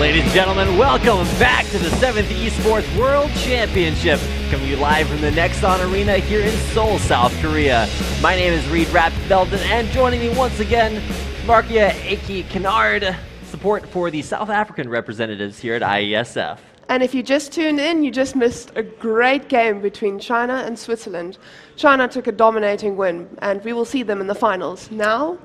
Ladies and gentlemen, welcome back to the 7th Esports World Championship, coming to you live from the Nexon Arena here in Seoul, South Korea. My name is Reed Rapvelden, and joining me once again, Markia Aki Kennard, support for the South African representatives here at IESF. And if you just tuned in, you just missed a great game between China and Switzerland. China took a dominating win, and we will see them in the finals. Now,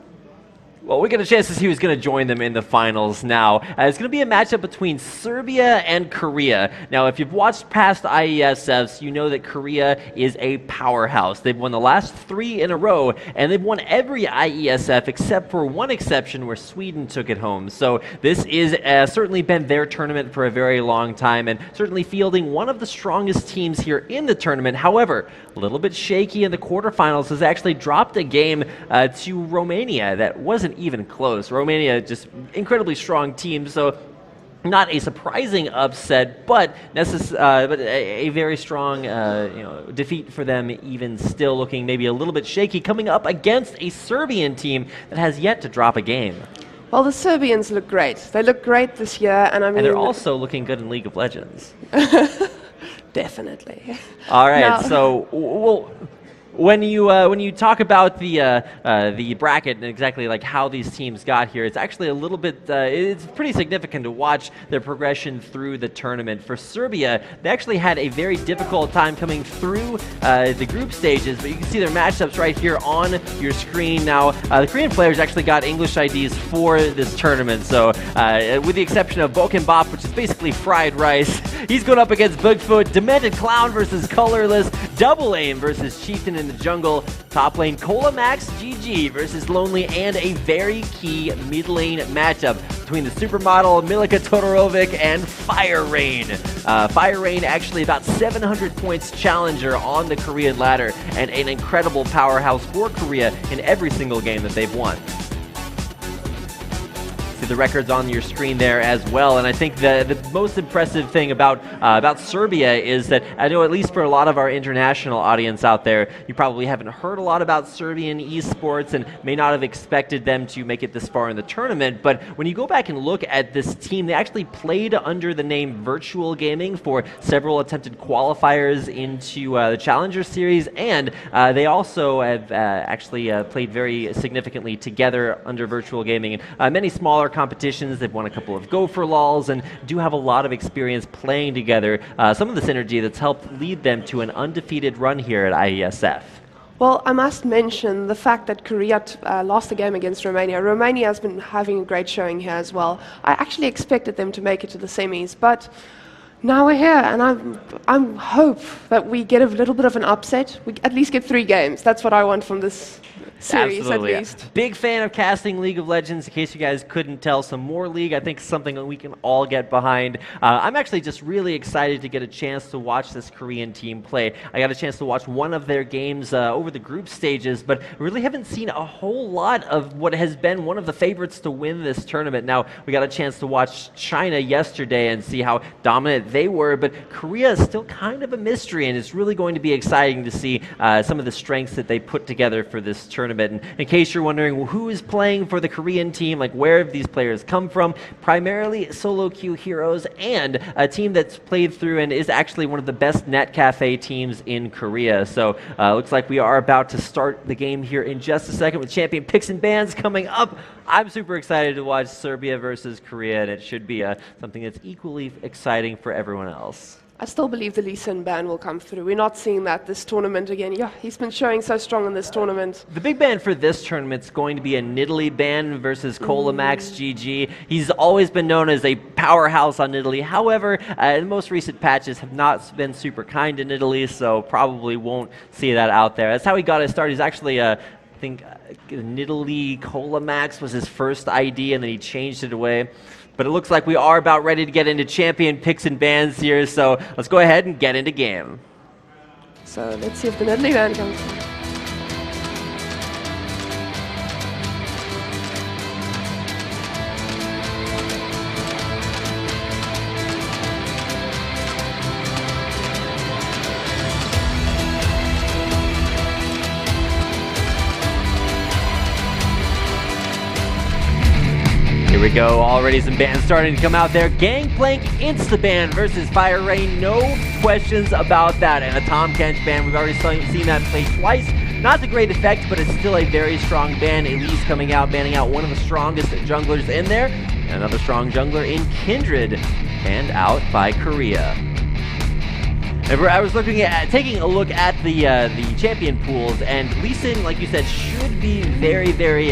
well, we get a chance to see who's going to join them in the finals now. It's going to be a matchup between Serbia and Korea. Now, if you've watched past IESFs, you know that Korea is a powerhouse. They've won the last 3 in a row, and they've won every IESF except for one exception where Sweden took it home. So this is certainly been their tournament for a very long time, and certainly fielding one of the strongest teams here in the tournament. However, a little bit shaky in the quarterfinals, has actually dropped a game to Romania that wasn't even close. Romania, just incredibly strong team, so not a surprising upset, but a very strong defeat for them, even still looking maybe a little bit shaky, coming up against a Serbian team that has yet to drop a game. well, the Serbians look great. They look great this year, and I mean... And they're also looking good in League of Legends. Definitely. All right, Now, so when you talk about the bracket and exactly like how these teams got here, it's actually a little bit it's pretty significant to watch their progression through the tournament. For Serbia, they actually had a very difficult time coming through the group stages, but you can see their matchups right here on your screen. Now, the Korean players actually got English IDs for this tournament, so with the exception of Bokin Bop, which is basically fried rice, he's going up against Bigfoot, Demented Clown versus Colorless, Double Aim versus Chieftain in the jungle, top lane Cola Max GG versus Lonely, and a very key mid lane matchup between the supermodel Milika Todorovic and Fire Rain. Fire Rain actually about 700 points challenger on the Korean ladder, and an incredible powerhouse for Korea in every single game that they've won. The records on your screen there as well, and I think the most impressive thing about Serbia is that I know, at least for a lot of our international audience out there, you probably haven't heard a lot about Serbian esports and may not have expected them to make it this far in the tournament. But when you go back and look at this team, they actually played under the name Virtual Gaming for several attempted qualifiers into the Challenger Series, and they also have actually played very significantly together under Virtual Gaming and many smaller competitions. They've won a couple of Go for Lols and do have a lot of experience playing together. Some of the synergy that's helped lead them to an undefeated run here at IESF. well, I must mention the fact that Korea lost the game against Romania. Romania has been having a great showing here as well. I actually expected them to make it to the semis, but now we're here, and I'm hope that we get a little bit of an upset. We at least get 3 games. That's what I want from this series. Absolutely. At least. Big fan of casting League of Legends, in case you guys couldn't tell. Some more League, I think, is something that we can all get behind. I'm actually just really excited to get a chance to watch this Korean team play. I got a chance to watch one of their games over the group stages, but really haven't seen a whole lot of what has been one of the favorites to win this tournament. Now, we got a chance to watch China yesterday and see how dominant they were, but Korea is still kind of a mystery, and it's really going to be exciting to see some of the strengths that they put together for this tournament. And in case you're wondering, well, who is playing for the Korean team, like where have these players come from? Primarily solo queue heroes, and a team that's played through and is actually one of the best net cafe teams in Korea. So looks like we are about to start the game here in just a second with champion picks and bans coming up. I'm super excited to watch Serbia versus Korea, and it should be something that's equally exciting for everyone else. I still believe the Lee Sin ban will come through. We're not seeing that this tournament again. Yeah, he's been showing so strong in this tournament. The big ban for this tournament is going to be a Nidalee ban versus Cola Max GG. He's always been known as a powerhouse on Nidalee. However, the most recent patches have not been super kind to Nidalee, so probably won't see that out there. That's how he got his start. He's actually I think Nidalee Cola Max was his first ID, and then he changed it away. But it looks like we are about ready to get into champion picks and bans here, so let's go ahead and get into game. So let's see if the Nidalee ban comes through. Here we go. Already some bans starting to come out there. Gangplank Insta-ban versus Fire Rain. No questions about that. And a Tom Kench ban. We've already seen that play twice. Not the great effect, but it's still a very strong ban. Elise coming out, banning out one of the strongest junglers in there. Another strong jungler in Kindred, banned out by Korea. I was taking a look at the champion pools, and Lee Sin, like you said, should be very, very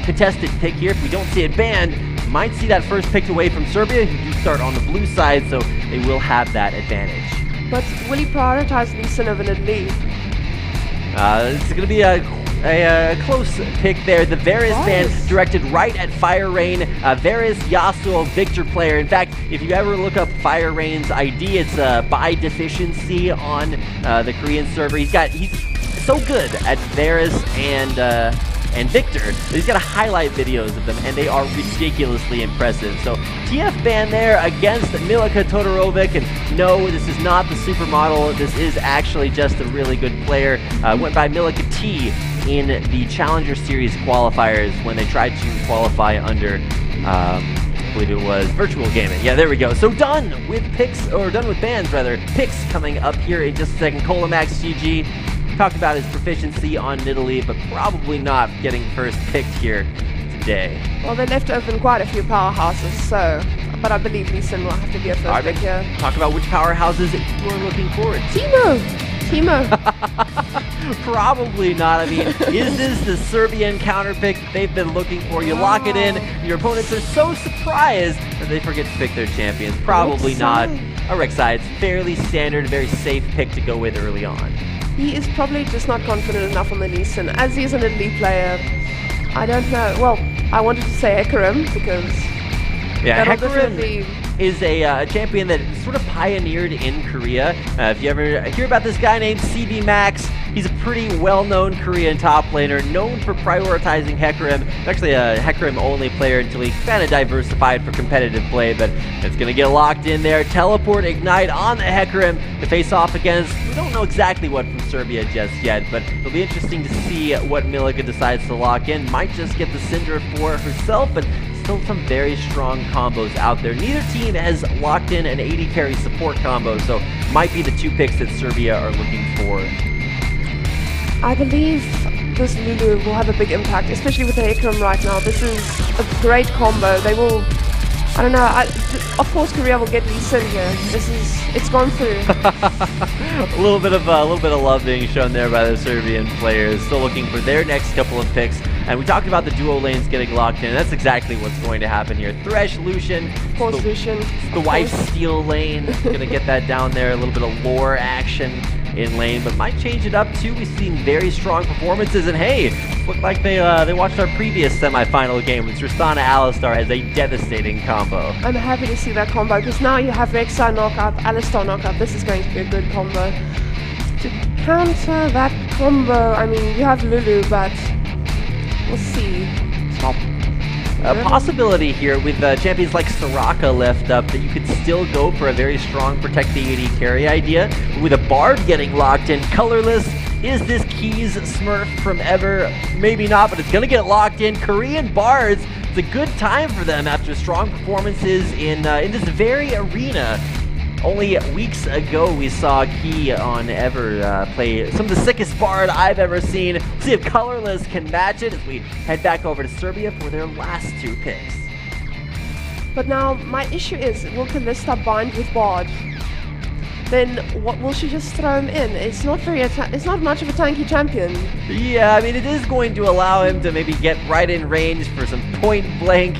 contested pick here. If we don't see it banned, might see that first pick away from Serbia, who do start on the blue side, so they will have that advantage. But will he prioritize Lee Sin over Nidali? It's going to be a close pick there. The Varus ban directed right at Fire Rain. Varus, Yasuo, Victor player. In fact, if you ever look up Fire Rain's ID, it's by deficiency on the Korean server. He's so good at Varus and Victor. He's got to highlight videos of them, and they are ridiculously impressive. So TF ban there against Milika Todorovic, and no, this is not the supermodel. This is actually just a really good player. Went by Milika T in the Challenger Series qualifiers when they tried to qualify under, I believe it was virtual gaming. Yeah, there we go. So done with picks, or done with bans rather. Picks coming up here in just a second. Colamax GG. Talked about his proficiency on Nidalee, but probably not getting first picked here today. Well, they left open quite a few powerhouses, so, but I believe Lee Sin will have to be a first pick here. Talk about which powerhouses you are looking forward to. Timo. Probably not. I mean, is this the Serbian counter pick that they've been looking for? You lock it in, your opponents are so surprised that they forget to pick their champions. Probably not. A Rek'Sai, it's fairly standard, very safe pick to go with early on. He is probably just not confident enough on the Lee Sin. As he is an elite player, I don't know. Well, I wanted to say Hecarim because... Yeah, Hecarim is a champion that sort of pioneered in Korea. If you ever hear about this guy named CB Max, he's a pretty well-known Korean top laner, known for prioritizing Hecarim. Actually a Hecarim-only player until he kind of diversified for competitive play, but it's going to get locked in there. Teleport Ignite on the Hecarim to face off against, we don't know exactly what from Serbia just yet, but it'll be interesting to see what Milika decides to lock in. Might just get the Syndra for herself, but still some very strong combos out there. Neither team has locked in an 80 carry support combo, so might be the two picks that Serbia are looking for. I believe this Lulu will have a big impact, especially with the Hecarim right now. This is a great combo. They will, I don't know, of course Korea will get Lee Sin here. It's gone through. a little bit of love being shown there by the Serbian players. Still looking for their next couple of picks. And we talked about the duo lanes getting locked in. That's exactly what's going to happen here. Thresh, Lucian. Of course, Lucian. The Wife Steel lane. Going to get that down there. A little bit of lore action in lane, but might change it up too. We've seen very strong performances, and hey, looked like they watched our previous semifinal game with Tristana Alistar as a devastating combo. I'm happy to see that combo because now you have Rek'Sai knockup, Alistar knockup. This is going to be a good combo. To counter that combo, I mean, you have Lulu, but we'll see. Top. A possibility here with champions like Soraka left up that you could still go for a very strong protect the AD carry idea. With a Bard getting locked in, colorless, is this Keys Smurf from ever? Maybe not, but it's going to get locked in. Korean Bards, it's a good time for them after strong performances in this very arena. Only weeks ago, we saw Key on Ever play some of the sickest Bard I've ever seen. We'll see if Colorless can match it as we head back over to Serbia for their last two picks. But now, my issue is, will Kalista bind with Bard? Then what will she just throw him in? It's not much of a tanky champion. Yeah, I mean, it is going to allow him to maybe get right in range for some point-blank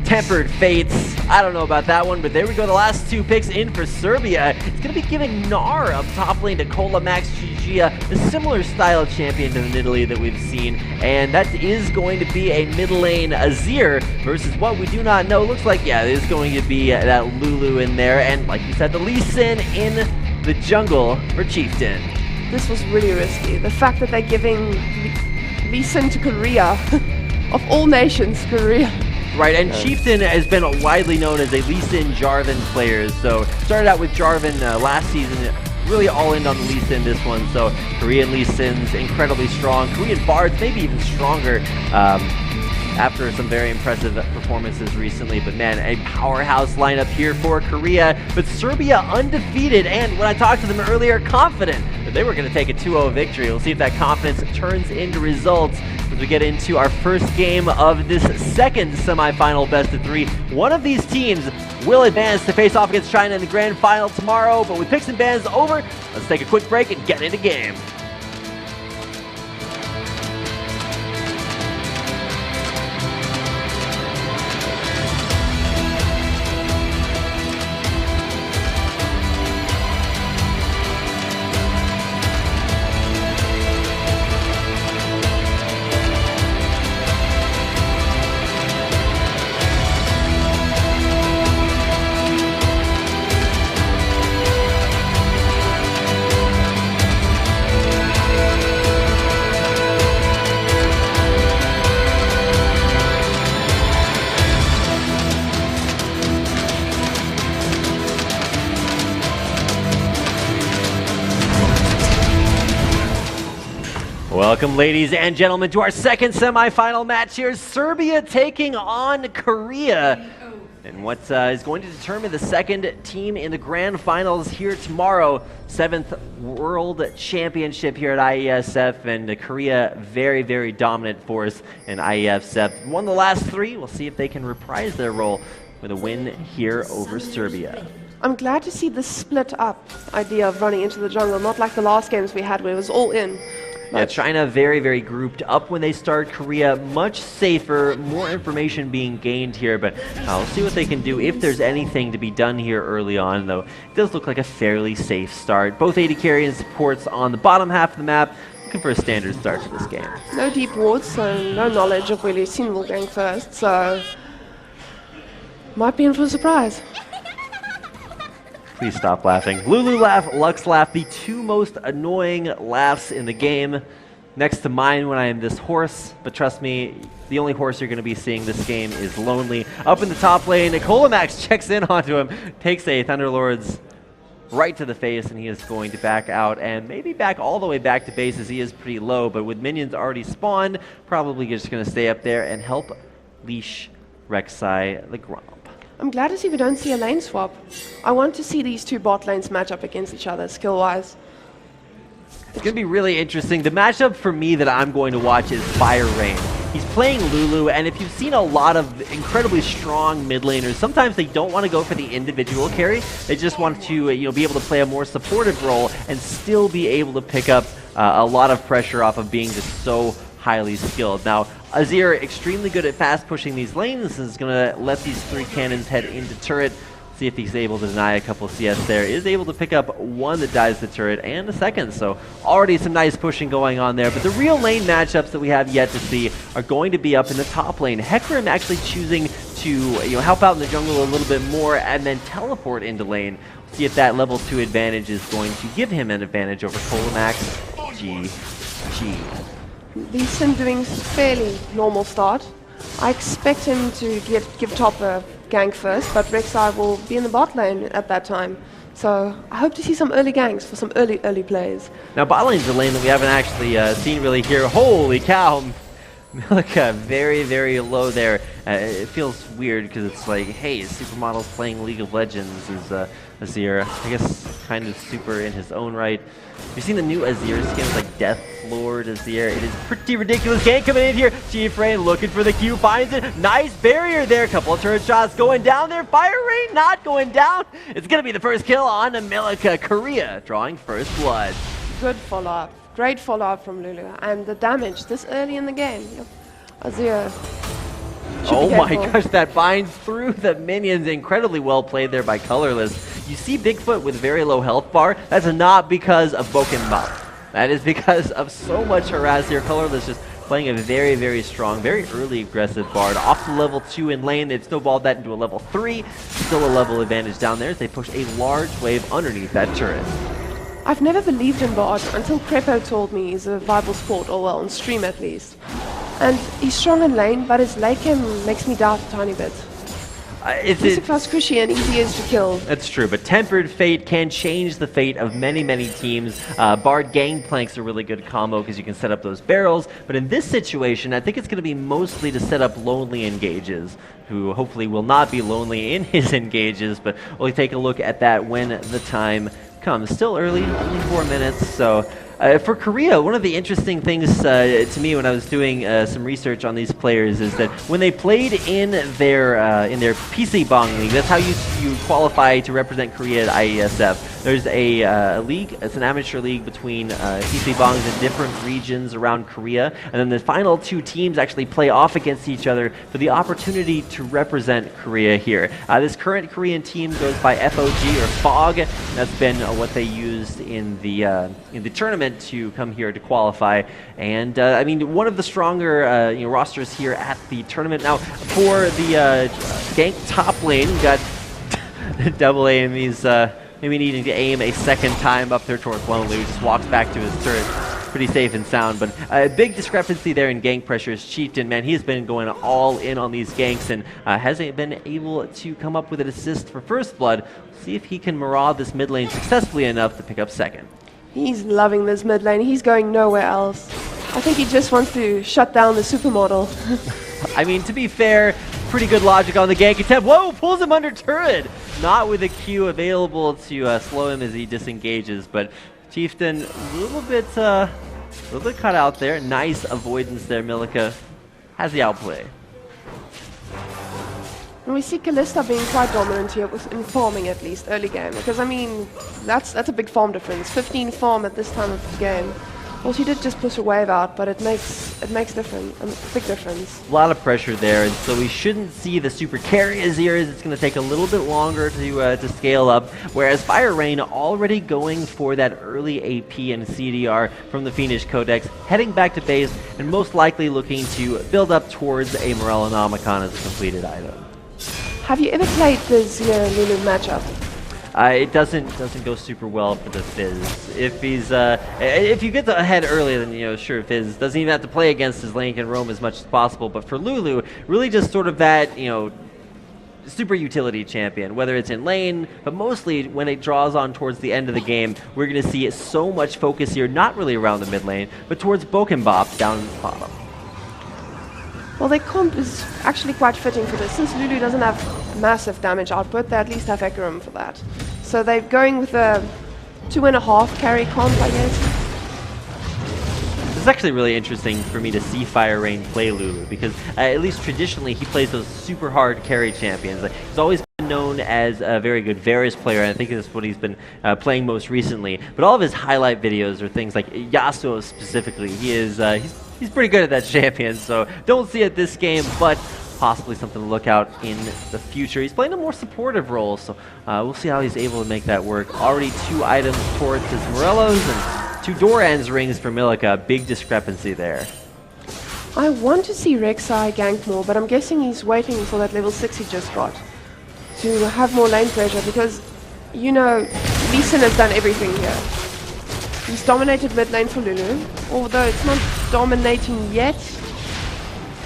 Tempered Fates. I don't know about that one, but there we go. The last two picks in for Serbia. It's going to be giving Gnar up top lane to Colamax GG, a similar style champion to the Nidalee that we've seen. And that is going to be a middle lane Azir versus what we do not know. Looks like, yeah, there's going to be that Lulu in there. And like you said, the Lee Sin in the jungle for Chieftain. This was really risky. The fact that they're giving Lee Sin to Korea, of all nations, Korea. Right, and Chieftain has been widely known as a Lee Sin Jarvan player. So started out with Jarvan last season, really all in on Lee Sin this one. So Korean Lee Sin's incredibly strong. Korean Bards maybe even stronger. after some very impressive performances recently. But man, a powerhouse lineup here for Korea. But Serbia undefeated, and when I talked to them earlier, confident that they were going to take a 2-0 victory. We'll see if that confidence turns into results as we get into our first game of this second semifinal best-of-3. One of these teams will advance to face off against China in the grand final tomorrow. But with picks and bans over, let's take a quick break and get into game. Welcome, ladies and gentlemen, to our second semifinal match here. Serbia taking on Korea. And what is going to determine the second team in the grand finals here tomorrow. 7th World Championship here at IESF, and Korea very, very dominant force in IESF. Won the last 3. We'll see if they can reprise their role with a win here over Serbia. I'm glad to see this split up idea of running into the jungle, not like the last games we had where it was all in. Yeah, China very, very grouped up when they start. Korea much safer, more information being gained here, but we'll see what they can do if there's anything to be done here early on, though. It does look like a fairly safe start. Both AD carry and supports on the bottom half of the map, looking for a standard start to this game. No deep wards, so no knowledge of where Sin will gang first, so might be in for a surprise. Please stop laughing. Lulu laugh, Lux laugh, the two most annoying laughs in the game. Next to mine when I am this horse, but trust me, the only horse you're going to be seeing this game is Lonely. Up in the top lane, Nicolamax checks in onto him, takes a Thunderlords right to the face, and he is going to back out and maybe back all the way back to base as he is pretty low, but with minions already spawned, probably just going to stay up there and help leash Rek'Sai the Gromp. I'm glad to see we don't see a lane swap. I want to see these two bot lanes match up against each other skill-wise. It's going to be really interesting. The matchup for me that I'm going to watch is Fire Rain. He's playing Lulu, and if you've seen a lot of incredibly strong mid laners, sometimes they don't want to go for the individual carry. They just want to be able to play a more supportive role and still be able to pick up a lot of pressure off of being just so highly skilled. Now, Azir, extremely good at fast pushing these lanes, is going to let these 3 cannons head into turret. See if he's able to deny a couple CS there. Is able to pick up one that dies the turret and a second, so already some nice pushing going on there. But the real lane matchups that we have yet to see are going to be up in the top lane. Hecarim actually choosing to help out in the jungle a little bit more and then teleport into lane. See if that level 2 advantage is going to give him an advantage over Nicolamax. GG. Lee Sin doing fairly normal start. I expect him to give top a gank first, but Rek'Sai will be in the bot lane at that time. So I hope to see some early ganks for some early plays. Now bot lane's a lane that we haven't actually seen really here. Holy cow! Milica very, very low there. It feels weird because it's like, hey, Supermodel's playing League of Legends is Azir. I guess kind of super in his own right. You've seen the new Azir skins like Death Lord Azir. It is pretty ridiculous. Gank coming in here. Chief Rain looking for the Q, finds it. Nice barrier there. Couple of turret shots going down there. Fire Rain not going down. It's going to be the first kill on Milica. Korea drawing first blood. Good follow-up. Great follow-up from Lulu. And the damage this early in the game. Azir. Oh my gosh, that binds through the minions. Incredibly well played there by Colorless. You see Bigfoot with very low health bar. That's not because of Bokenbot. That is because of so much harass here. Colorless just playing a very, very strong, very early aggressive Bard. Off to level 2 in lane. They've snowballed that into a level 3. Still a level advantage down there as they push a large wave underneath that turret. I've never believed in Bard until Crepo told me he's a viable sport, or well, on stream at least. And he's strong in lane, but his late game makes me doubt a tiny bit. He's a class cushy and easy is to kill. That's true, but Tempered Fate can change the fate of many, many teams. Bard Gangplank's a really good combo because you can set up those barrels, but in this situation, I think it's going to be mostly to set up lonely engages, who hopefully will not be lonely in his engages, but we'll take a look at that when the time comes. Still early, only 4 minutes, so for Korea, one of the interesting things to me when I was doing some research on these players is that when they played in their PC Bong League, that's how you qualify to represent Korea at IESF. There's a league, it's an amateur league between PC Bongs in different regions around Korea, and then the final 2 teams actually play off against each other for the opportunity to represent Korea here. This current Korean team goes by FOG or FOG, and that's been what they used in the tournament to come here to qualify. And I mean, one of the stronger rosters here at the tournament. Now, for the gank top lane, we got double aim. He's maybe needing to aim a second time up there towards Lonely, who just walks back to his turret. Pretty safe and sound, but a big discrepancy there in gank pressure is Chieftain. Man, he's been going all in on these ganks and hasn't been able to come up with an assist for First Blood. See if he can maraud this mid lane successfully enough to pick up second. He's loving this mid lane. He's going nowhere else. I think he just wants to shut down the supermodel. I mean, to be fair, pretty good logic on the gank attempt. Whoa, pulls him under turret. Not with a Q available to slow him as he disengages, but Chieftain a little bit cut out there. Nice avoidance there. Milika has the outplay. And we see Kalista being quite dominant here, in farming at least, early game. Because, I mean, that's a big farm difference. 15 farm at this time of the game. Well, she did just push a wave out, but it makes a big difference. A lot of pressure there, and so we shouldn't see the super carry as here, as it's going to take a little bit longer to scale up. Whereas Fire Rain already going for that early AP and CDR from the Fiendish Codex, heading back to base, and most likely looking to build up towards a Morellonomicon as a completed item. Have you ever played the Zero Lulu matchup? It doesn't go super well for the Fizz. If you get ahead early, then sure, Fizz doesn't even have to play against his lane, can roam as much as possible. But for Lulu, really just sort of that super utility champion, whether it's in lane, but mostly when it draws on towards the end of the game, we're going to see so much focus here, not really around the mid lane, but towards Bokenbop down in the bottom. Well, their comp is actually quite fitting for this. Since Lulu doesn't have massive damage output, they at least have Ekram for that. So they're going with a 2.5 carry comp, I guess. This is actually really interesting for me to see Fire Rain play Lulu, because at least traditionally he plays those super hard carry champions. He's always been known as a very good Varus player, and I think that's what he's been playing most recently. But all of his highlight videos are things like Yasuo specifically. He's pretty good at that champion, so don't see it this game, but possibly something to look out in the future. He's playing a more supportive role, so we'll see how he's able to make that work. Already 2 items towards his Morellos and 2 Doran's rings for Milika. Big discrepancy there. I want to see Rek'Sai gank more, but I'm guessing he's waiting for that level 6 he just got to have more lane pressure, because, Lee Sin has done everything here. He's dominated mid lane for Lulu, although it's not dominating yet.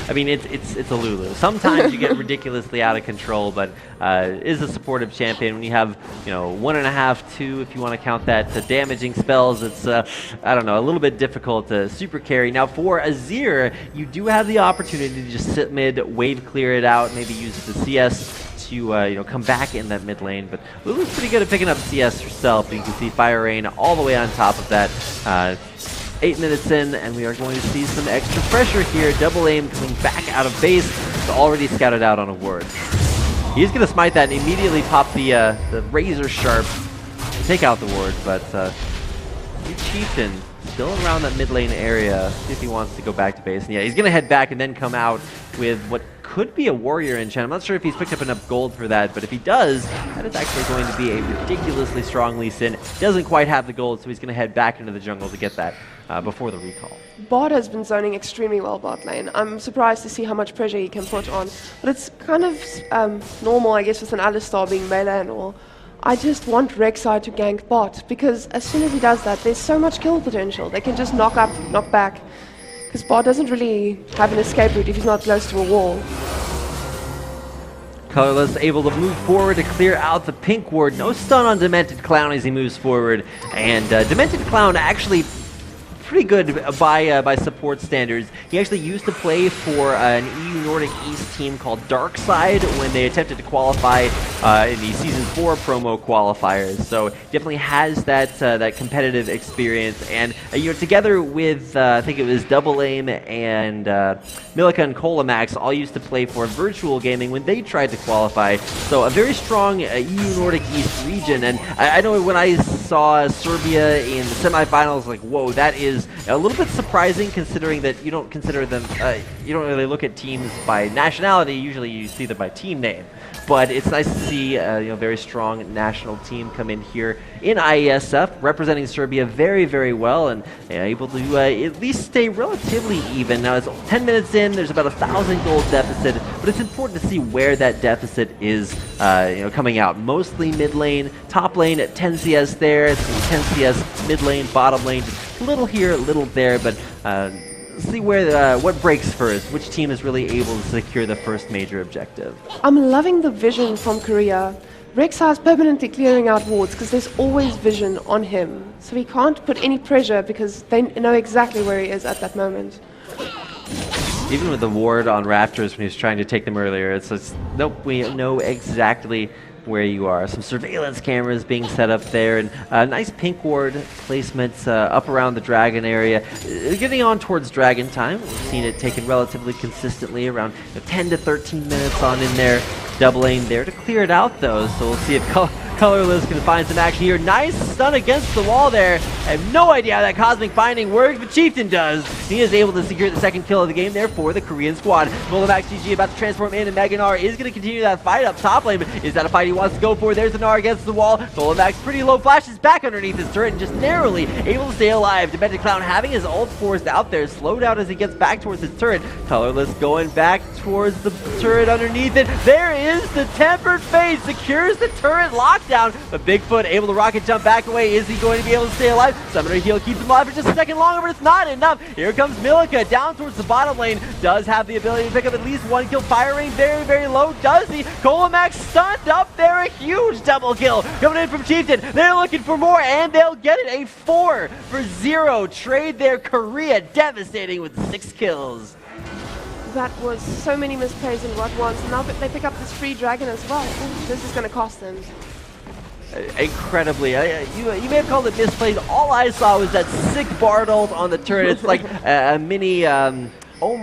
I mean, it's a Lulu. Sometimes you get ridiculously out of control, but is a supportive champion. When you have 1.5, 2, if you want to count that, to damaging spells, it's I don't know, a little bit difficult to super carry. Now for Azir, you do have the opportunity to just sit mid, wave clear it out, maybe use the CS to come back in that mid lane, but Lulu's pretty good at picking up CS herself. You can see Fire Rain all the way on top of that. 8 minutes in, and we are going to see some extra pressure here. Double aim coming back out of base. It's already scouted out on a ward. He's going to smite that and immediately pop the razor sharp to take out the ward, but Chieftain still around that mid lane area. See if he wants to go back to base. And yeah, he's going to head back and then come out with what could be a warrior enchant. I'm not sure if he's picked up enough gold for that, but if he does, that is actually going to be a ridiculously strong Lee Sin. Doesn't quite have the gold, so he's going to head back into the jungle to get that before the recall. Bot has been zoning extremely well bot lane. I'm surprised to see how much pressure he can put on, but it's kind of normal, I guess, with an Alistar being melee and all. I just want Rek'Sai to gank bot, because as soon as he does that, there's so much kill potential. They can just knock up, knock back, because bot doesn't really have an escape route if he's not close to a wall. Colorless able to move forward to clear out the pink ward. No stun on Demented Clown as he moves forward. And Demented Clown actually pretty good by support standards. He actually used to play for an EU Nordic East team called Darkside when they attempted to qualify in the Season 4 promo qualifiers. So definitely has that competitive experience. And together with I think it was Double Aim and Milica and Kolamax all used to play for Virtual Gaming when they tried to qualify. So a very strong EU Nordic East region. And I know when I saw Serbia in the semifinals, like, whoa, that is a little bit surprising considering that you don't consider them, you don't really look at teams by nationality, usually you see them by team name. But it's nice to see a very strong national team come in here in IESF, representing Serbia very, very well and able to at least stay relatively even. Now it's 10 minutes in, there's about 1,000 gold deficit, but it's important to see where that deficit is coming out. Mostly mid lane, top lane at 10 CS there, it's 10 CS mid lane, bottom lane, just a little here, a little there, but see where what breaks first, which team is really able to secure the first major objective. I'm loving the vision from Korea. Rek'Sai is permanently clearing out wards because there's always vision on him. So he can't put any pressure because they know exactly where he is at that moment. Even with the ward on Raptors when he was trying to take them earlier, it's nope, we know exactly where you are. Some surveillance cameras being set up there, and a nice pink ward placement up around the dragon area. Getting on towards dragon time. We've seen it taken relatively consistently around 10 to 13 minutes on in there. Double aim there to clear it out though, so we'll see if Colorless can find some action here. Nice stun against the wall there. I have no idea how that Cosmic Binding works, but Chieftain does. He is able to secure the second kill of the game there for the Korean squad. Golemax GG about to transform in, and Meganar is going to continue that fight up top lane, but is that a fight he wants to go for? There's the Gnar against the wall. Golemax pretty low, flashes back underneath his turret and just narrowly able to stay alive. Demented Clown having his ult forced out there, slowed out as he gets back towards his turret. Colorless going back towards the turret underneath it. There is the Tempered Fate, secures the turret lockdown, but Bigfoot able to rocket jump back away. Is he going to be able to stay alive? Summoner heal keeps him alive for just a second longer, but it's not enough. Here comes Milica down towards the bottom lane. Does have the ability to pick up at least one kill. Firing very, very low. Does he? Kolamax stunned up there. A huge double kill coming in from Chieftain. They're looking for more, and they'll get it. A 4-0 trade there. Korea devastating with 6 kills. That was so many misplays in what once. Now they pick up this free dragon as well. Ooh, this is going to cost them. Incredibly. You may have called it misplayed. All I saw was that sick Bard ult on the turret. It's like a mini Ohm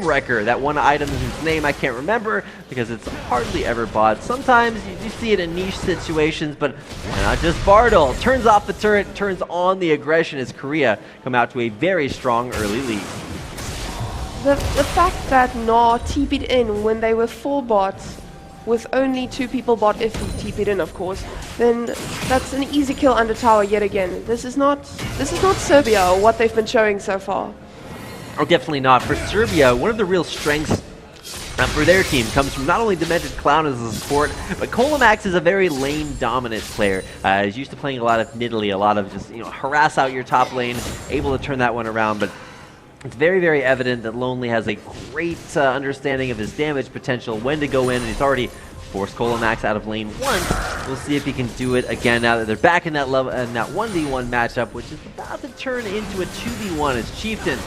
Wrecker, that one item whose name I can't remember because it's hardly ever bought. Sometimes you see it in niche situations, but not just Bard ult. Turns off the turret, turns on the aggression as Korea come out to a very strong early lead. The fact that Gnar TP'd in when they were 4 bots, with only 2 people bot if he TP'd in, of course, then that's an easy kill under tower yet again. This is not Serbia or what they've been showing so far. Oh, definitely not. For Serbia, one of the real strengths for their team comes from not only Demented Clown as a support, but Kolamax is a very lane-dominant player. He's used to playing a lot of Nidalee, a lot of just harass out your top lane, able to turn that one around, but it's very, very evident that Lonely has a great understanding of his damage potential, when to go in, and he's already forced Kolamax out of lane once. We'll see if he can do it again now that they're back in that level and that 1v1 matchup, which is about to turn into a 2v1 as Chieftain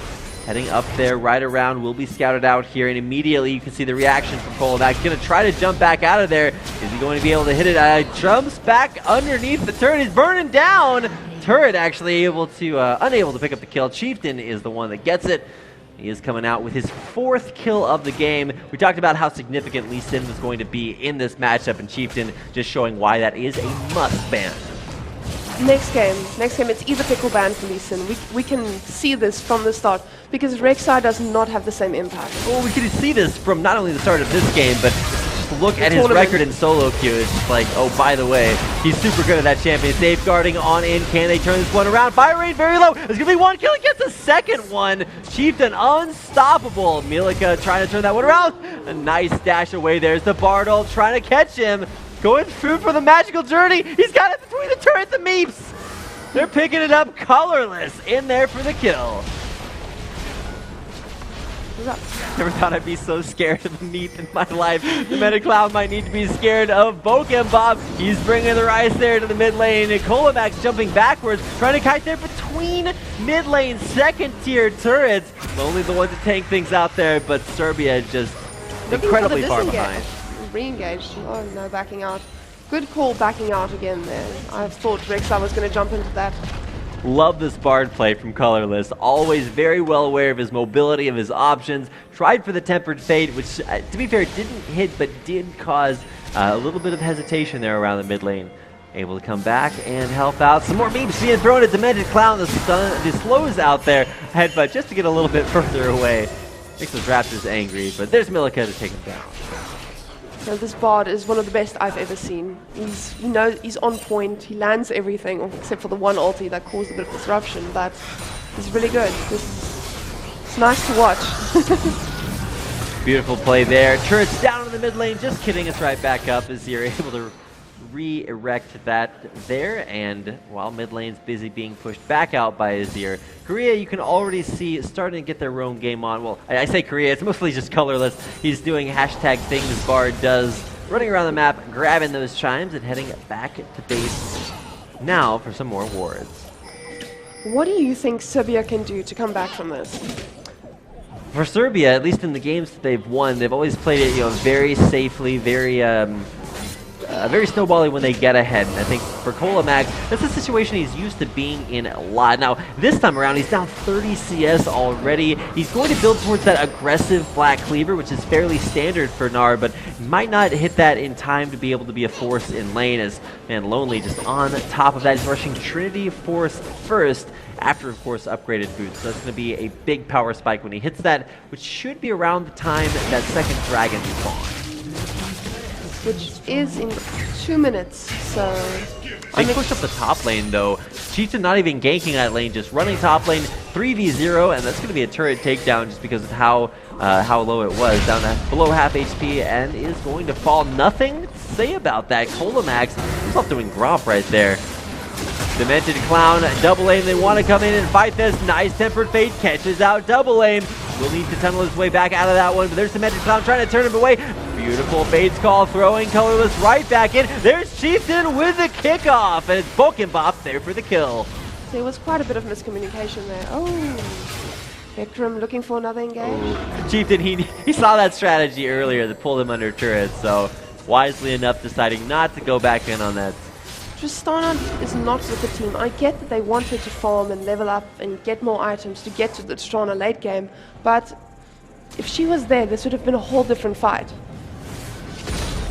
heading up there right around will be scouted out here, and immediately you can see the reaction from Kolamax. Gonna try to jump back out of there. Is he going to be able to hit it? Jumps back underneath the turret. He's burning down. Turret actually unable to pick up the kill. Chieftain is the one that gets it. He is coming out with his 4th kill of the game. We talked about how significant Lee Sin was going to be in this matchup, and Chieftain just showing why that is a must ban. Next game, it's either pick or ban for Lee Sin. We can see this from the start because Rek'Sai does not have the same impact. Well, we can see this from not only the start of this game, but just look at his record in solo queue. It's just like, oh, by the way, he's super good at that champion. Safeguarding on in. Can they turn this one around? Fire rate very low. There's going to be one kill. He gets a second one. Chieftain unstoppable. Milica trying to turn that one around. A nice dash away. There's the Bard ult trying to catch him. Going through for the magical journey. He's got it between the turret and the meeps. They're picking it up. Colorless in there for the kill. Never thought I'd be so scared of a Neath in my life. The Meta Clown might need to be scared of Bob. He's bringing the rise there to the mid lane. Colamax jumping backwards, trying to kite there between mid lane second tier turrets. Only the one to tank things out there, but Serbia just incredibly far behind. Re-engaged. Oh no, backing out. Good call backing out again there. I thought Rexar was going to jump into that. Love this Bard play from Colorless. Always very well aware of his mobility, of his options. Tried for the Tempered Fate, which, to be fair, didn't hit, but did cause a little bit of hesitation there around the mid lane. Able to come back and help out. Some more memes being thrown at Demented Clown. The slows out there. Headbutt just to get a little bit further away. Makes the Raptors angry, but there's Milica to take him down. So this Bard is one of the best I've ever seen. He's on point. He lands everything, except for the one ulti that caused a bit of disruption. But he's really good. It's nice to watch. Beautiful play there. Turrets down in the mid lane. Just kidding. It's right back up as you're able to re-erect that there, and while mid lane's busy being pushed back out by Azir, Korea you can already see starting to get their own game on. Well, I say Korea, it's mostly just Colorless. He's doing hashtag things Bard does, running around the map, grabbing those chimes and heading back to base now for some more wards. What do you think Serbia can do to come back from this? For Serbia, at least in the games that they've won, they've always played it, very safely, very snowbally when they get ahead. And I think for Colamax, that's a situation he's used to being in a lot. Now, this time around, he's down 30 CS already. He's going to build towards that aggressive Black Cleaver, which is fairly standard for Gnar, but might not hit that in time to be able to be a force in lane, as, man, Lonely just on top of that. He's rushing Trinity Force first, after, of course, upgraded boots. So that's going to be a big power spike when he hits that, which should be around the time that second dragon spawns. Which is in 2 minutes, so... They push up the top lane, though. Chieftain not even ganking that lane, just running top lane, 3v0, and that's going to be a turret takedown just because of how low it was, down to below half HP, and is going to fall. Nothing to say about that. Colamax himself doing Gromp right there. Demented Clown, double aim, they want to come in and fight this. Nice Tempered Fate, catches out double aim. Will need to tunnel his way back out of that one, but there's Demented Clown trying to turn him away. Beautiful Fate's Call, throwing Colorless right back in. There's Chieftain with the kickoff, and it's Bop there for the kill. There was quite a bit of miscommunication there. Oh, Vikram looking for another engage. Oh. Chieftain, he saw that strategy earlier that pulled him under turret, so wisely enough deciding not to go back in on that. Tristana is not with the team. I get that they wanted to farm and level up and get more items to get to the Tristana late game, but if she was there, this would have been a whole different fight.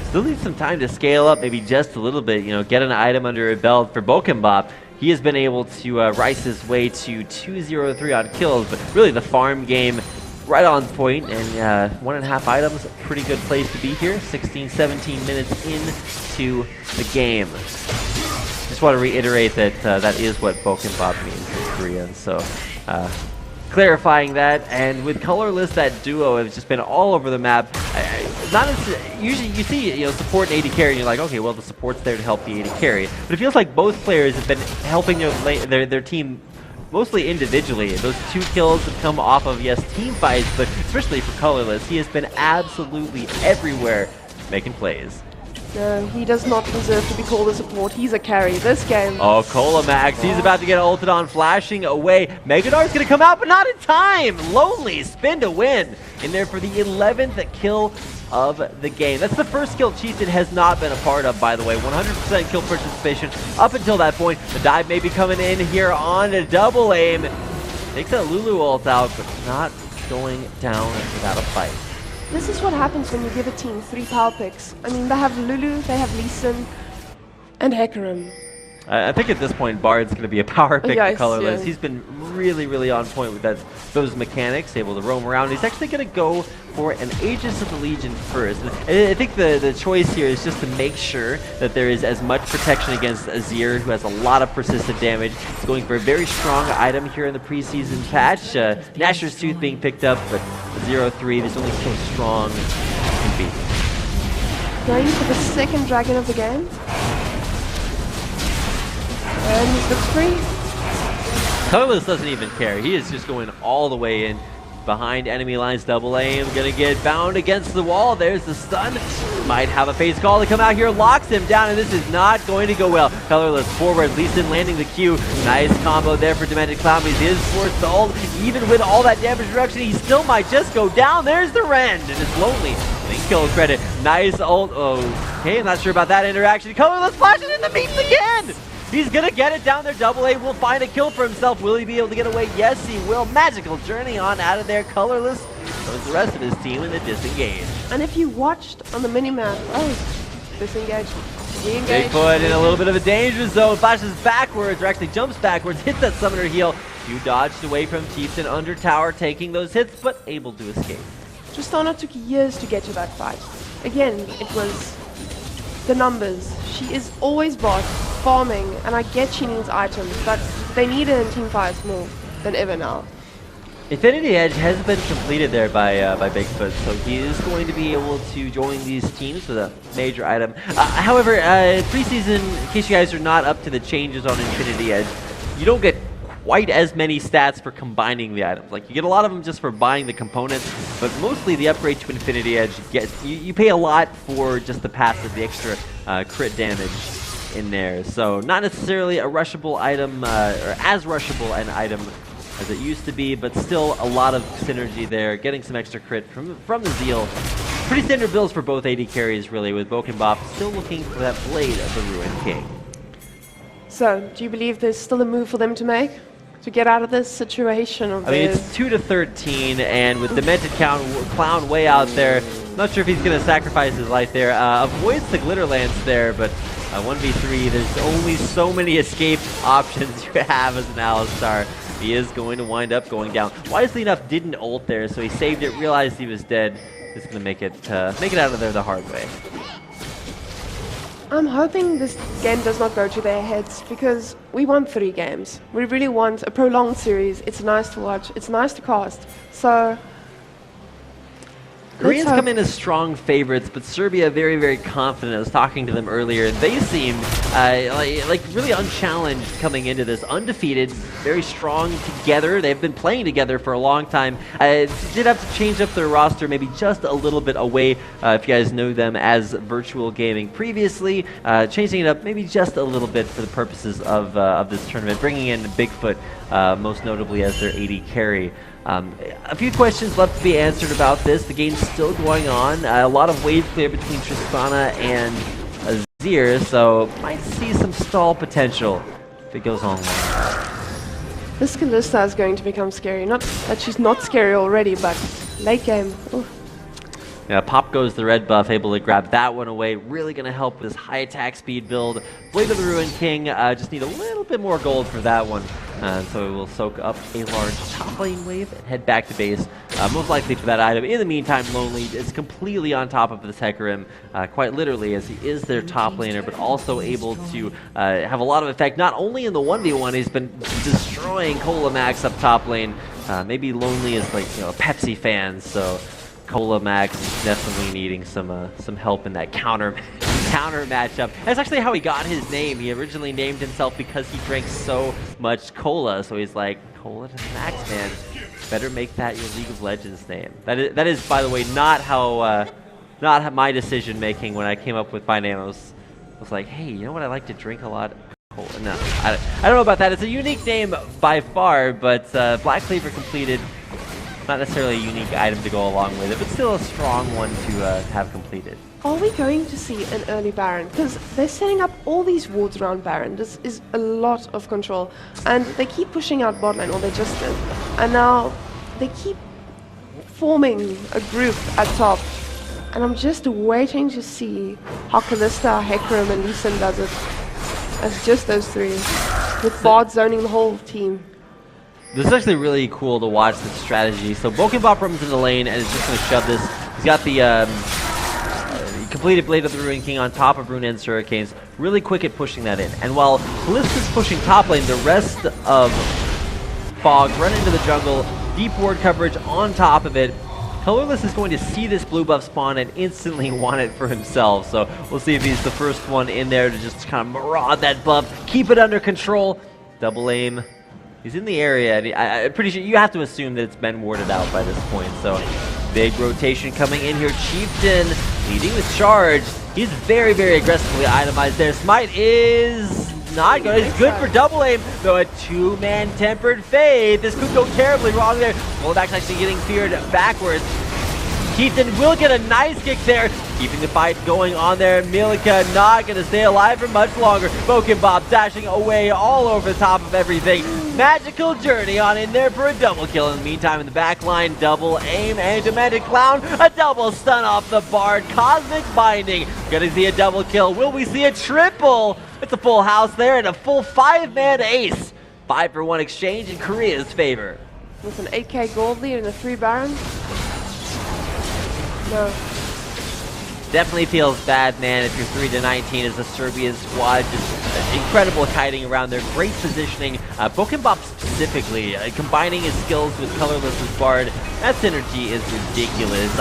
Still needs some time to scale up, maybe just a little bit, get an item under a belt for Bop. He has been able to rise his way to 203 on kills, but really the farm game right on point, and 1.5 items, pretty good place to be here. 16, 17 minutes into the game. Just want to reiterate that that is what Bop means in Korean, so clarifying that. And with Colorless, that duo has just been all over the map. Usually you see support and AD carry and you're like, okay, well the support's there to help the AD carry, but it feels like both players have been helping their team mostly individually. Those 2 kills have come off of, yes, team fights, but especially for Colorless, he has been absolutely everywhere making plays. No, he does not deserve to be called a support. He's a carry this game. Oh, Colamax, he's about to get ulted on, flashing away. Megador's going to come out, but not in time. Lonely, spin to win. In there for the 11th kill of the game. That's the first kill Chieftain has not been a part of, by the way. 100% kill participation up until that point. The dive may be coming in here on a double aim. Takes that Lulu ult out, but not going down without a fight. This is what happens when you give a team 3 power picks. I mean, they have Lulu, they have Lee Sin, and Hecarim. I think at this point, Bard's going to be a power pick Yes, for Colorless. yeah. He's been really, really on point with those mechanics, able to roam around. He's actually going to go for an Aegis of the Legion first. And I think the choice here is just to make sure that there is as much protection against Azir, who has a lot of persistent damage. He's going for a very strong item here in the preseason patch. Nasher's Tooth being picked up, but 0-3, there's only so strong can be. Going for the second dragon of the game. And he's looks free. Colorless doesn't even care. He is just going all the way in. behind enemy lines. Double aim, gonna get bound against the wall. There's the stun. Might have a face call to come out here, locks him down, and this is not going to go well. Colorless forward, Lee Sin landing the Q. Nice combo there for Demented Clown, but he is forced to ult. Even with all that damage reduction, he still might just go down. There's the Rend, and it's Lonely. Link kill credit. Nice ult. Okay, I'm not sure about that interaction. Colorless flashing in the meats again! He's gonna get it down there. Double A will find a kill for himself. Will he be able to get away? Yes, he will. Magical journey on out of there. Colorless shows the rest of his team in the disengage. And if you watched on the minimap, disengage, re-engage. Bigfoot in a little bit of a danger zone. Flashes backwards, or actually jumps backwards, hits that summoner heal. You dodged away from Chieftain under tower, taking those hits, but able to escape. Tristana took years to get to that fight. Again, it was the numbers. She is always bot, farming, and I get she needs items, but they need her in team fights more than ever now. Infinity Edge has been completed there by Bigfoot, so he is going to be able to join these teams with a major item. However, preseason, in case you guys are not up to the changes on Infinity Edge, you don't get quite as many stats for combining the items. Like, you get a lot of them just for buying the components, but mostly the upgrade to Infinity Edge, you pay a lot for just the passive, the extra crit damage in there. So not necessarily a rushable item, or as rushable an item as it used to be, but still a lot of synergy there, getting some extra crit from the Zeal. Pretty standard builds for both AD carries, really, with Bokenbop still looking for that Blade of the Ruined King. So, do you believe there's still a move for them to make to get out of this situation? I mean, it's 2-13, and with Demented Clown way out there, not sure if he's going to sacrifice his life there. Avoids the Glitter Lance there, but 1v3, there's only so many escape options you have as an Alistar. He is going to wind up going down. Wisely enough, didn't ult there, so he saved it, realized he was dead. He's going to make it out of there the hard way. I'm hoping this game does not go to their heads, because we want 3 games. We really want a prolonged series. It's nice to watch. It's nice to cast. So Koreans come in as strong favorites, but Serbia very, very confident. I was talking to them earlier. They seem like really unchallenged coming into this. Undefeated, very strong together. They've been playing together for a long time. Did have to change up their roster maybe just a little bit away, if you guys know them as Virtual Gaming previously. Changing it up maybe just a little bit for the purposes of this tournament. Bringing in Bigfoot, most notably as their AD carry. A few questions left to be answered about this. The game's still going on. A lot of wave clear between Tristana and Azir, so might see some stall potential if it goes on long. This Kalista is going to become scary. Not that she's not scary already, but late game. Ooh. Yeah, pop goes the red buff, able to grab that one away. Really going to help with this high attack speed build. Blade of the Ruined King, just need a little bit more gold for that one. So we'll soak up a large top lane wave and head back to base. Most likely for that item. In the meantime, Lonely is completely on top of this Hecarim, quite literally, as he is their top laner, but also able to have a lot of effect, not only in the 1v1, he's been destroying Cola Max up top lane. Maybe Lonely is like, a Pepsi fan, so Cola Max definitely needing some help in that counter matchup. That's actually how he got his name. He originally named himself because he drank so much cola. So he's like, Cola to the max, man. Better make that your League of Legends name. That is, by the way, not my decision making when I came up with my name. I was like, hey, you know what? I like to drink a lot. Cola. No, I don't know about that. It's a unique name by far, but Black Cleaver completed. Not necessarily a unique item to go along with it, but still a strong one to have completed. Are we going to see an early Baron? Because they're setting up all these wards around Baron. This is a lot of control. And they keep pushing out bot lane, or they just did. And now they keep forming a group at top. And I'm just waiting to see how Kalista, Hecarim, and Lee Sin does it. As just those 3. With bot zoning the whole team. This is actually really cool to watch this strategy. So Bokenbop runs into the lane and is just going to shove this. He's got the completed Blade of the Ruined King on top of Rune and Hurricanes. Really quick at pushing that in. And while Kalista's pushing top lane, the rest of Fog run into the jungle. Deep ward coverage on top of it. Colorless is going to see this blue buff spawn and instantly want it for himself. So we'll see if he's the first one in there to just kind of maraud that buff. Keep it under control. Double aim. He's in the area, and I'm pretty sure you have to assume that it's been warded out by this point. So big rotation coming in here. Chieftain leading the charge. He's very, very aggressively itemized there. Smite is not good. It's good for double aim, though a two-man tempered fade. This could go terribly wrong there. Rollback's actually getting feared backwards. Chieftain will get a nice kick there, keeping the fight going on there. Milika not going to stay alive for much longer. Boken Bob dashing away all over the top of everything. Magical Journey on in there for a double kill. In the meantime, in the back line, double aim and Demented Clown. A double stun off the Bard. Cosmic Binding. Gonna see a double kill. Will we see a triple? It's a full house there and a full 5-man ace. 5-for-1 exchange in Korea's favor. With an 8k gold lead and a 3 Baron. No. Definitely feels bad, man, if you're 3-19 as a Serbian squad. Just incredible kiting around there. Great positioning. Bokenbop specifically, combining his skills with Colorless's Bard. That synergy is ridiculous.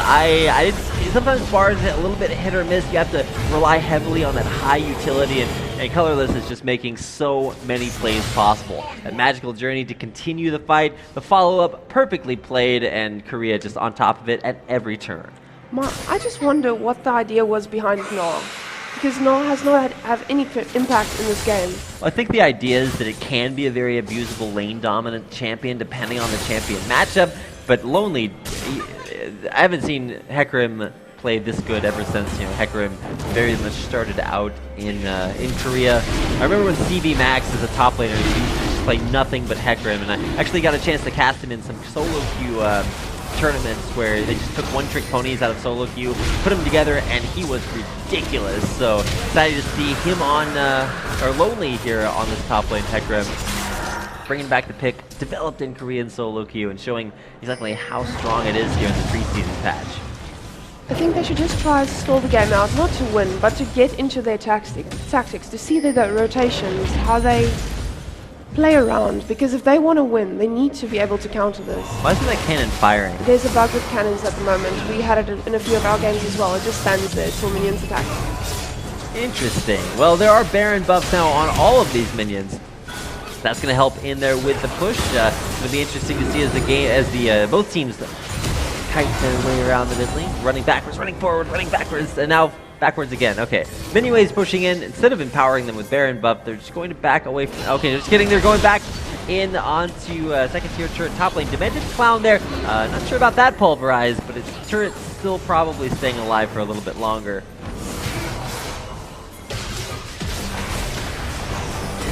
Sometimes Bard's a little bit hit or miss. You have to rely heavily on that high utility, and Colorless is just making so many plays possible. That Magical Journey to continue the fight. The follow-up perfectly played, and Korea just on top of it at every turn. I just wonder what the idea was behind Gnar, because Gnar has not had any impact in this game. Well, I think the idea is that it can be a very abusable lane-dominant champion depending on the champion matchup, but Lonely, I haven't seen Hecarim play this good ever since, Hecarim very much started out in Korea. I remember when CV Max as a top laner, he used to just play nothing but Hecarim, and I actually got a chance to cast him in some solo queue tournaments where they just took one-trick ponies out of solo queue, put them together, and he was ridiculous. So excited to see him on, or Lonely here on this top lane, Hecarim, bringing back the pick, developed in Korean solo queue, and showing exactly how strong it is here in the preseason patch. I think they should just try to stall the game out, not to win, but to get into their tactics, to see their rotations, how they play around, because if they want to win, they need to be able to counter this. Why isn't that cannon firing? There's a bug with cannons at the moment. We had it in a few of our games as well. It just stands there till minions attack. Interesting. Well, there are Baron buffs now on all of these minions. That's going to help in there with the push. It'll be interesting to see as the both teams kite their way around the mid lane, running backwards, running forward, running backwards, and now backwards again. Okay, Minue's pushing in. Instead of empowering them with Baron buff, they're just going to back away from... Okay, just kidding. They're going back in onto second tier turret top lane. Demented Clown there. Not sure about that pulverized, but its turret's still probably staying alive for a little bit longer.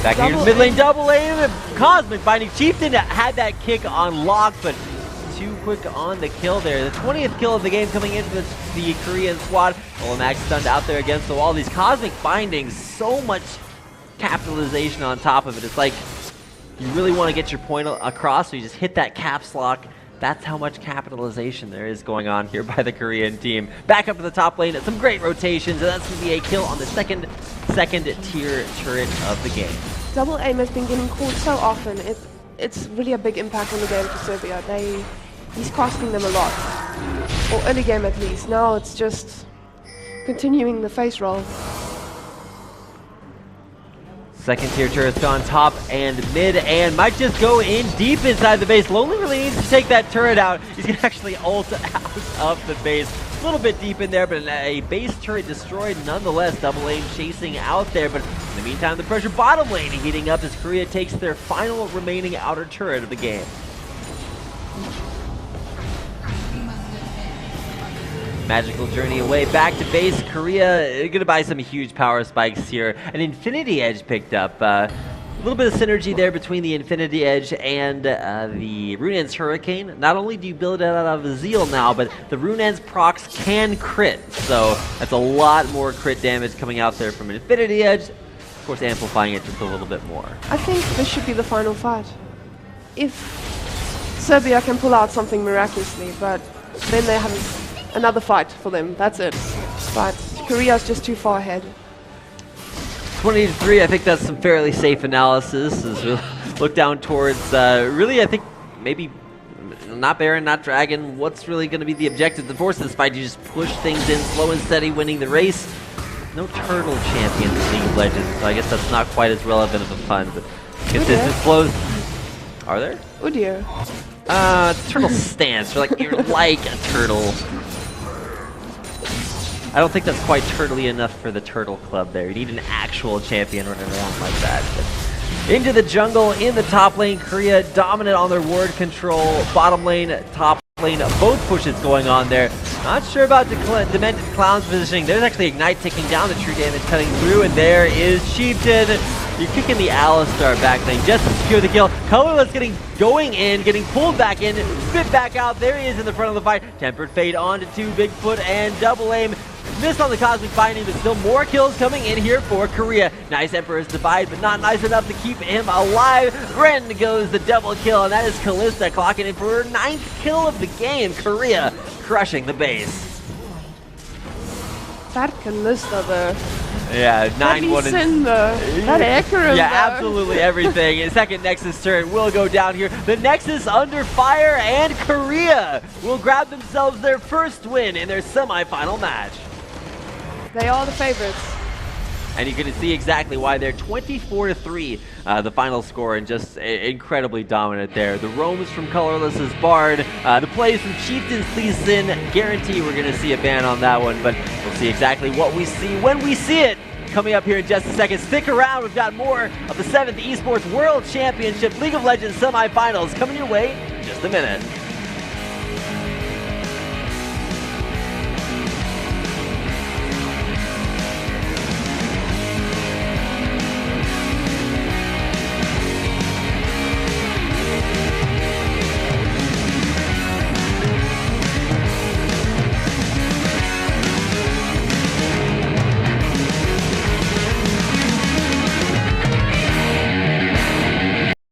Back here to mid lane, double aim. Cosmic Binding. Chieftain had that kick on lock, but too quick on the kill there. The 20th kill of the game coming in for the Korean squad. Max stunned out there against the wall. These Cosmic Bindings, so much capitalization on top of it. It's like you really want to get your point across, so you just hit that caps lock. That's how much capitalization there is going on here by the Korean team. Back up to the top lane, some great rotations, and that's going to be a kill on the second tier turret of the game. Double aim has been getting called so often. It's really a big impact on the game for Serbia. He's costing them a lot. Or early game at least. Now it's just continuing the face roll. Second tier turret's gone top and mid and might just go in deep inside the base. Lonely really needs to take that turret out. He's going to actually ult out of the base. A little bit deep in there, but a base turret destroyed nonetheless. Double aim chasing out there, but in the meantime, the pressure bottom lane heating up as Korea takes their final remaining outer turret of the game. Magical Journey away, back to base. Korea gonna buy some huge power spikes here. An Infinity Edge picked up. A little bit of synergy there between the Infinity Edge and the Rune's Hurricane. Not only do you build it out of a Zeal now, but the Rune's procs can crit. So that's a lot more crit damage coming out there from an Infinity Edge. Of course, amplifying it just a little bit more. I think this should be the final fight. If Serbia can pull out something miraculously, but then they have another fight for them, that's it. But Korea's just too far ahead. 20-3, I think that's some fairly safe analysis as we look down towards, really I think maybe not Baron, not Dragon. What's really going to be the objective? The force of this fight, you just push things in slow and steady, winning the race. No turtle champions in League of Legends, so I guess that's not quite as relevant of a pun, but consistent flows. Are there? Udyr. Turtle stance, or like you're like a turtle. I don't think that's quite turtly enough for the Turtle Club there. You need an actual champion running around like that. But into the jungle, in the top lane, Korea dominant on their ward control. Bottom lane, top lane, both pushes going on there. Not sure about Demented Clown's positioning. There's actually Ignite taking down the true damage cutting through, and there is Chieftain. You're kicking the Alistar back lane just to secure the kill. Colorless going in, getting pulled back in, spit back out. There he is in the front of the fight. Tempered Fate onto 2, Bigfoot and double aim. Missed on the Cosmic Binding, but still more kills coming in here for Korea. Nice Emperor's Divide, but not nice enough to keep him alive. Ren goes the double kill, and that is Kalista clocking in for her 9th kill of the game. Korea crushing the base. That Kalista though. Yeah, 9-1 and that Ekram. Yeah, absolutely everything. A second Nexus turret will go down here. The Nexus under fire, and Korea will grab themselves their first win in their semi-final match. They are the favorites. And you can see exactly why they're 24-3, the final score, and just incredibly dominant there. The roams from Colorless's Bard, the plays from Chieftain's Lee Sin, guarantee we're going to see a ban on that one, but we'll see exactly what we see when we see it. Coming up here in just a second. Stick around, we've got more of the 7th Esports World Championship League of Legends semifinals coming your way in just a minute.